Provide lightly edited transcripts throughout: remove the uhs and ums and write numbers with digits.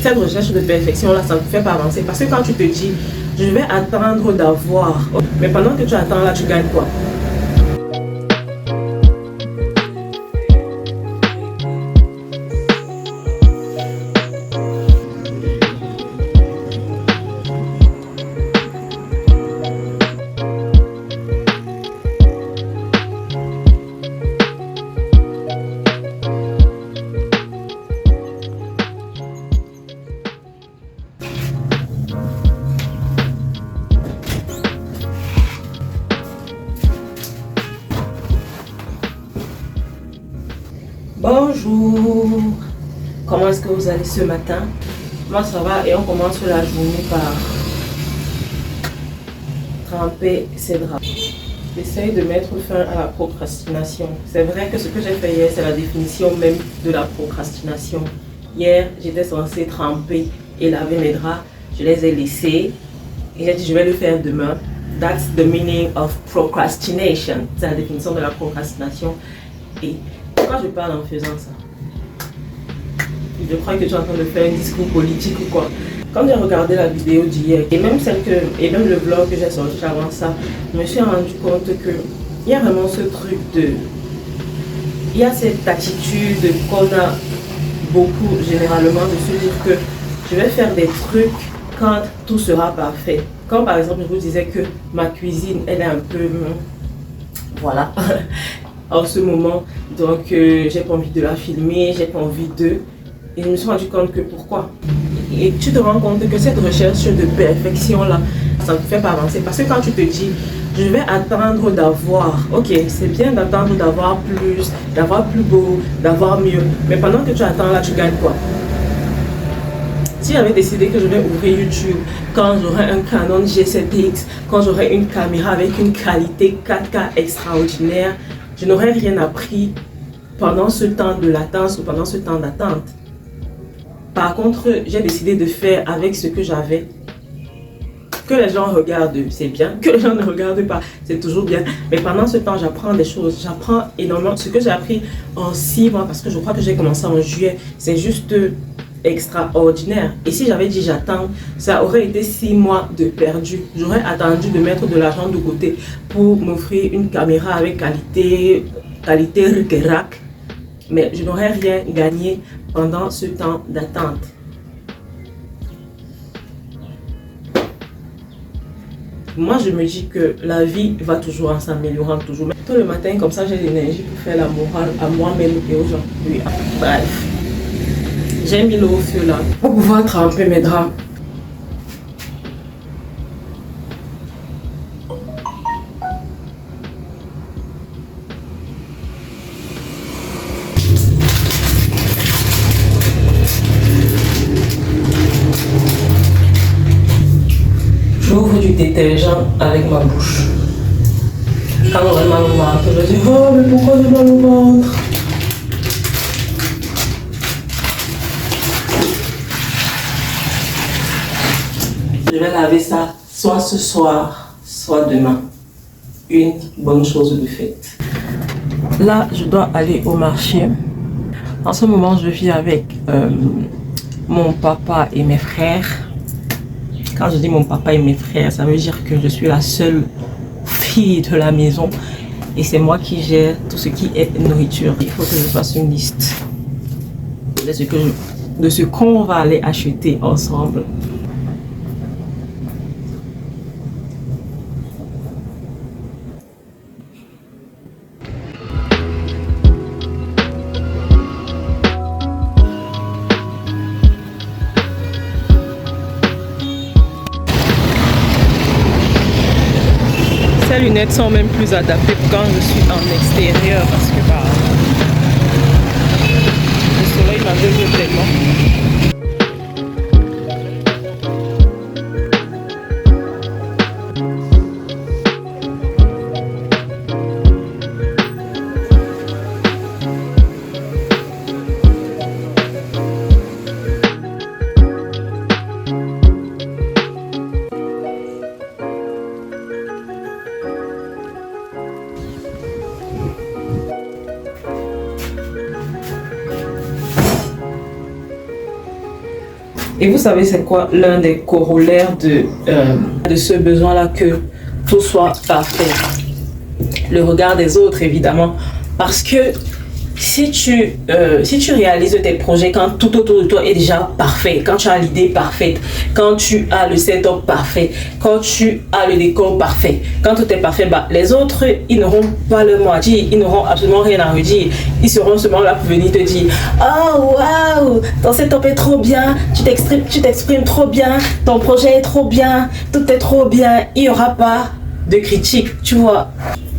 cette recherche de perfection là, ça ne te fait pas avancer. Parce que quand tu te dis, je vais attendre d'avoir, mais pendant que tu attends là, tu gagnes quoi? Bonjour, comment est-ce que vous allez ce matin? Moi ça va et on commence la journée par tremper ses draps. J'essaye de mettre fin à la procrastination. C'est vrai que ce que j'ai fait hier, c'est la définition même de la procrastination. Hier, j'étais censée tremper et laver mes draps. Je les ai laissés et j'ai dit je vais le faire demain. That's the meaning of procrastination. C'est la définition de la procrastination. Et pourquoi je parle en faisant ça? Je crois que tu es en train de faire un discours politique ou quoi. Quand j'ai regardé la vidéo d'hier et même le vlog que j'ai sorti avant ça, je me suis rendu compte que il y a vraiment ce truc il y a cette attitude qu'on a beaucoup généralement de se dire que je vais faire des trucs quand tout sera parfait. Quand par exemple je vous disais que ma cuisine elle est un peu voilà en ce moment, donc j'ai pas envie de la filmer, j'ai pas envie de... Et je me suis rendu compte que pourquoi. Et tu te rends compte que cette recherche de perfection là, ça ne te fait pas avancer. Parce que quand tu te dis, je vais attendre d'avoir, ok, c'est bien d'attendre d'avoir plus, d'avoir plus beau, d'avoir mieux. Mais pendant que tu attends là, tu gagnes quoi? Si j'avais décidé que je vais ouvrir YouTube quand j'aurai un Canon G7X, quand j'aurai une caméra avec une qualité 4K extraordinaire, je n'aurais rien appris pendant ce temps de latence ou pendant ce temps d'attente. Par contre, j'ai décidé de faire avec ce que j'avais. Que les gens regardent, c'est bien. Que les gens ne regardent pas, c'est toujours bien. Mais pendant ce temps, j'apprends des choses. J'apprends énormément. Ce que j'ai appris en 6 mois, parce que je crois que j'ai commencé en juillet, c'est juste extraordinaire. Et si j'avais dit j'attends, ça aurait été 6 mois de perdu. J'aurais attendu de mettre de l'argent de côté pour m'offrir une caméra avec qualité ric-rac. Mais je n'aurais rien gagné pendant ce temps d'attente. Moi, je me dis que la vie va toujours en s'améliorant, toujours. Mais tout le matin, comme ça, j'ai l'énergie pour faire la morale à moi-même et aux gens. Oui. Bref, j'ai mis l'eau au feu là pour pouvoir tremper mes draps. J'ouvre du détergent avec ma bouche. Quand j'aurai mal au ventre, je dis oh mais pourquoi j'ai mal au ventre? Je vais laver ça soit ce soir, soit demain. Une bonne chose de faite. Là, je dois aller au marché. En ce moment, je vis avec mon papa et mes frères. Quand je dis mon papa et mes frères, ça veut dire que je suis la seule fille de la maison et c'est moi qui gère tout ce qui est nourriture. Il faut que je fasse une liste de ce qu'on va aller acheter ensemble. Ces lunettes sont même plus adaptées quand je suis en extérieur parce que le soleil m'aveugle tellement. Et vous savez c'est quoi l'un des corollaires de ce besoin-là, que tout soit parfait? Le regard des autres, évidemment. Parce que si tu réalises tes projets quand tout autour de toi est déjà parfait, quand tu as l'idée parfaite, quand tu as le setup parfait, quand tu as le décor parfait, quand tout est parfait, bah, les autres, ils n'auront pas le mot à dire, ils n'auront absolument rien à redire. Ils seront seulement là pour venir te dire « Oh, waouh, ton setup est trop bien, tu t'exprimes trop bien, ton projet est trop bien, tout est trop bien. » Il n'y aura pas de critique, tu vois.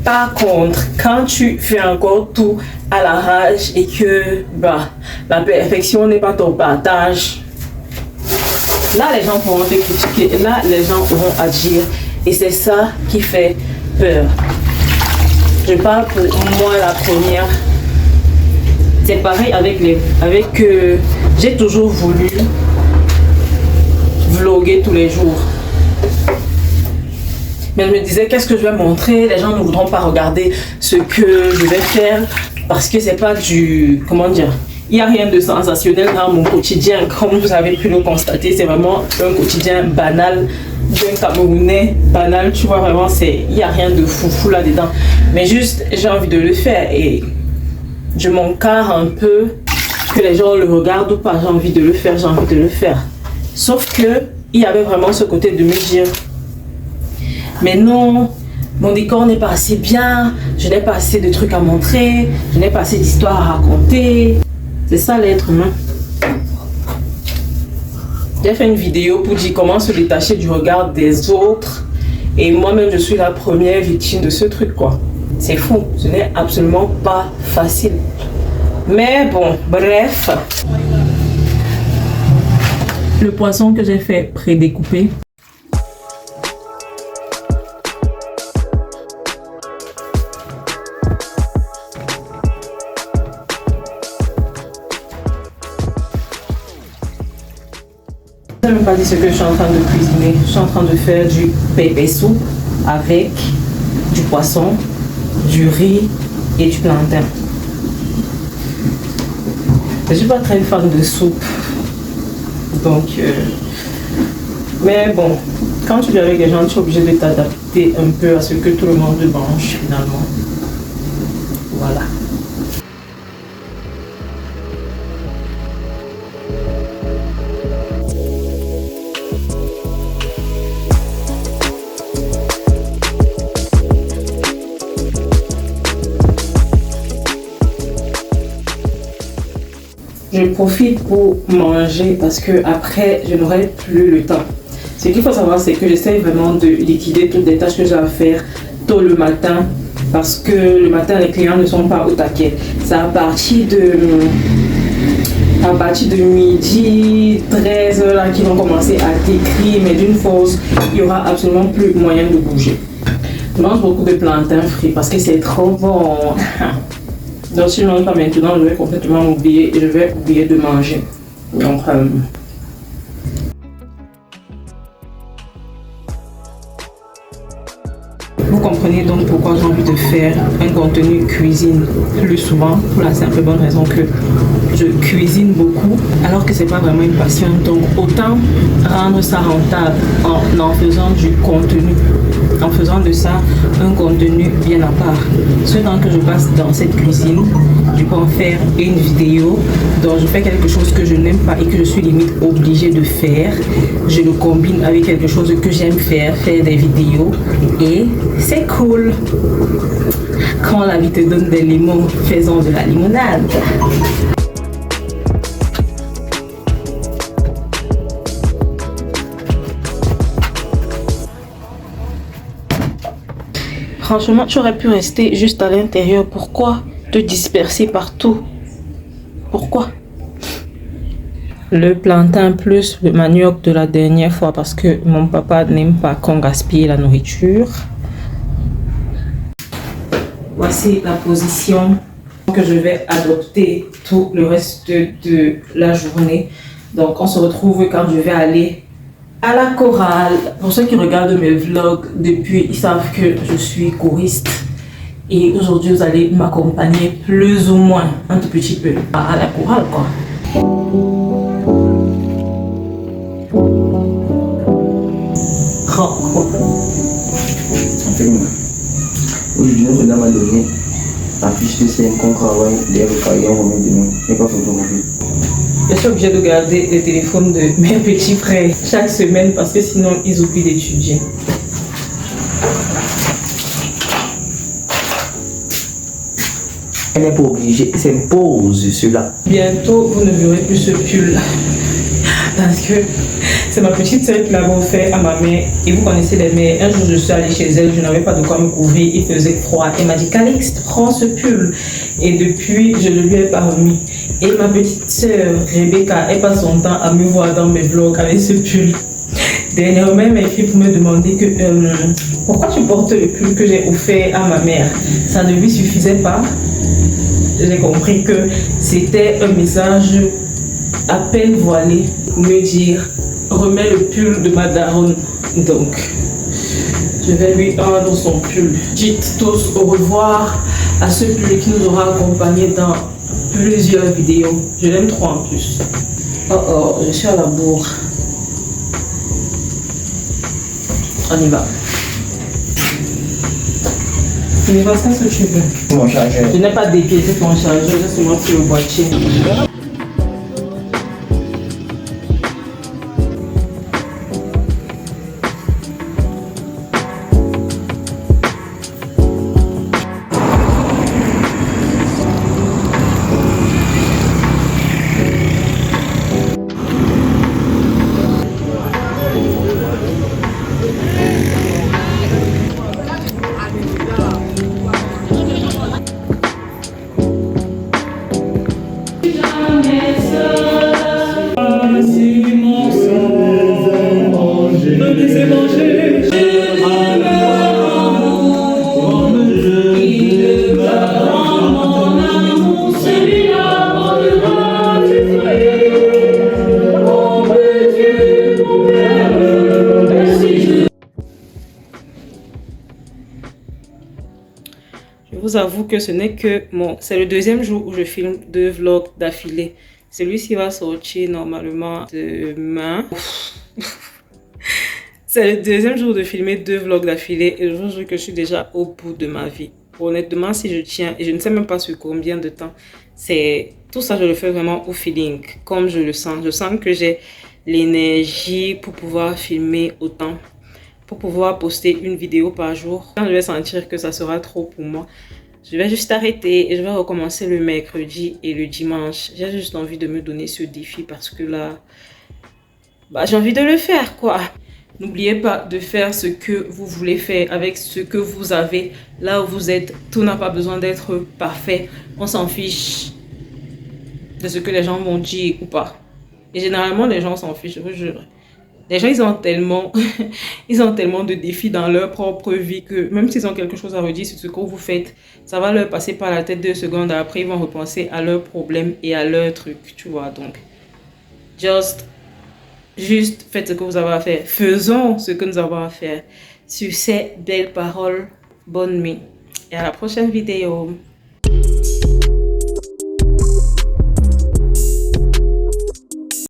Par contre, quand tu fais encore tout à la rage et que bah, la perfection n'est pas ton partage, là les gens pourront te critiquer, là les gens pourront agir, et c'est ça qui fait peur. Je parle pour moi la première. C'est pareil j'ai toujours voulu vlogger tous les jours. Mais je me disais, qu'est-ce que je vais montrer? Les gens ne voudront pas regarder ce que je vais faire parce que c'est pas du... Comment dire? Il n'y a rien de sensationnel dans mon quotidien. Comme vous avez pu le constater, c'est vraiment un quotidien banal d'un Camerounais banal. Tu vois, vraiment, il n'y a rien de foufou là-dedans. Mais juste, j'ai envie de le faire et je m'encarre un peu que les gens le regardent ou pas. J'ai envie de le faire, j'ai envie de le faire. Sauf que il y avait vraiment ce côté de me dire... Mais non, mon décor n'est pas assez bien, je n'ai pas assez de trucs à montrer, je n'ai pas assez d'histoires à raconter. C'est ça l'être humain. J'ai fait une vidéo pour dire comment se détacher du regard des autres. Et moi-même, je suis la première victime de ce truc, quoi. C'est fou, ce n'est absolument pas facile. Mais bon, bref. Le poisson que j'ai fait pré-découper. Je ne vais pas dire ce que je suis en train de cuisiner. Je suis en train de faire du pépé soupe avec du poisson, du riz et du plantain. Je ne suis pas très fan de soupe. Donc, mais bon, quand tu vis avec des gens, tu es obligé de t'adapter un peu à ce que tout le monde mange finalement. Voilà. Je profite pour manger parce que après je n'aurai plus le temps. Ce qu'il faut savoir, c'est que j'essaie vraiment de liquider toutes les tâches que j'ai à faire tôt le matin, parce que le matin les clients ne sont pas au taquet. C'est à partir de midi 13 là qu'ils vont commencer à t'écrire, mais d'une force, il n'y aura absolument plus moyen de bouger. Je mange beaucoup de plantain frit parce que c'est trop bon. Donc si je ne mange pas maintenant, je vais complètement oublier et je vais oublier de manger. Donc vous comprenez donc pourquoi j'ai envie de faire un contenu cuisine plus souvent, pour la simple bonne raison que je cuisine beaucoup alors que c'est pas vraiment une passion. Donc autant rendre ça rentable en faisant du contenu, en faisant de ça un contenu bien à part. Ce temps que je passe dans cette cuisine, je peux en faire une vidéo dont je fais quelque chose que je n'aime pas et que je suis limite obligée de faire. Je le combine avec quelque chose que j'aime faire des vidéos, et c'est cool. Quand la vie te donne des limons, faisons de la limonade. Franchement, tu aurais pu rester juste à l'intérieur. Pourquoi te disperser partout? Pourquoi? Le plantain plus le manioc de la dernière fois, parce que mon papa n'aime pas qu'on gaspille la nourriture. Voici la position que je vais adopter tout le reste de la journée. Donc on se retrouve quand je vais aller à la chorale. Pour ceux qui regardent mes vlogs depuis, ils savent que je suis choriste. Et aujourd'hui, vous allez m'accompagner plus ou moins, un tout petit peu, à la chorale, quoi. En fait, aujourd'hui, notre dame a donné la fiche de scène qu'on travaille, les recaillés, on remet demain. Mais pas photographier. Je suis obligée de garder les téléphones de mes petits frères chaque semaine parce que sinon ils oublient d'étudier. Elle n'est pas obligée, elle s'impose cela. Bientôt, vous ne verrez plus ce pull parce que c'est ma petite sœur qui l'a offert à ma mère. Et vous connaissez les mères. Un jour, je suis allée chez elle, je n'avais pas de quoi me couvrir, il faisait froid. Elle m'a dit, Calixte, prends ce pull. Et depuis, je ne lui ai pas remis. Et ma petite sœur, Rebecca, elle passe son temps à me voir dans mes vlogs avec ce pull. Dernièrement, elle m'a écrit pour me demander que pourquoi tu portes le pull que j'ai offert à ma mère. Ça ne lui suffisait pas. J'ai compris que c'était un message à peine voilé pour me dire remets le pull de ma daronne. Donc je vais lui rendre son pull. Dites tous au revoir à ce pull qui nous aura accompagnés dans plusieurs vidéos. Je l'aime trop en plus. Oh, je suis à la bourre. On y va. Tu ne vas pas ce que tu veux. Mon chargeur. Je n'ai pas dépiécé ton chargeur, j'ai seulement sur le boîtier. Je vous avoue que ce n'est que c'est le deuxième jour où je filme 2 vlogs d'affilée. Celui-ci va sortir normalement demain. C'est le deuxième jour de filmer 2 vlogs d'affilée et je vous jure que je suis déjà au bout de ma vie. Honnêtement, si je tiens, et je ne sais même pas sur combien de temps, tout ça, je le fais vraiment au feeling, comme je le sens. Je sens que j'ai l'énergie pour pouvoir filmer autant, pour pouvoir poster une vidéo par jour. Quand je vais sentir que ça sera trop pour moi, je vais juste arrêter et je vais recommencer le mercredi et le dimanche. J'ai juste envie de me donner ce défi parce que là, j'ai envie de le faire, quoi. N'oubliez pas de faire ce que vous voulez faire avec ce que vous avez là où vous êtes. Tout n'a pas besoin d'être parfait. On s'en fiche de ce que les gens vont dire ou pas. Et généralement, les gens s'en fichent, je vous jure. Les gens, ils ont tellement de défis dans leur propre vie que même s'ils ont quelque chose à redire sur ce que vous faites, ça va leur passer par la tête 2 secondes. Après, ils vont repenser à leurs problèmes et à leurs trucs, tu vois. Donc, juste faites ce que vous avez à faire. Faisons ce que nous avons à faire. Sur ces belles paroles, bonne nuit. Et à la prochaine vidéo.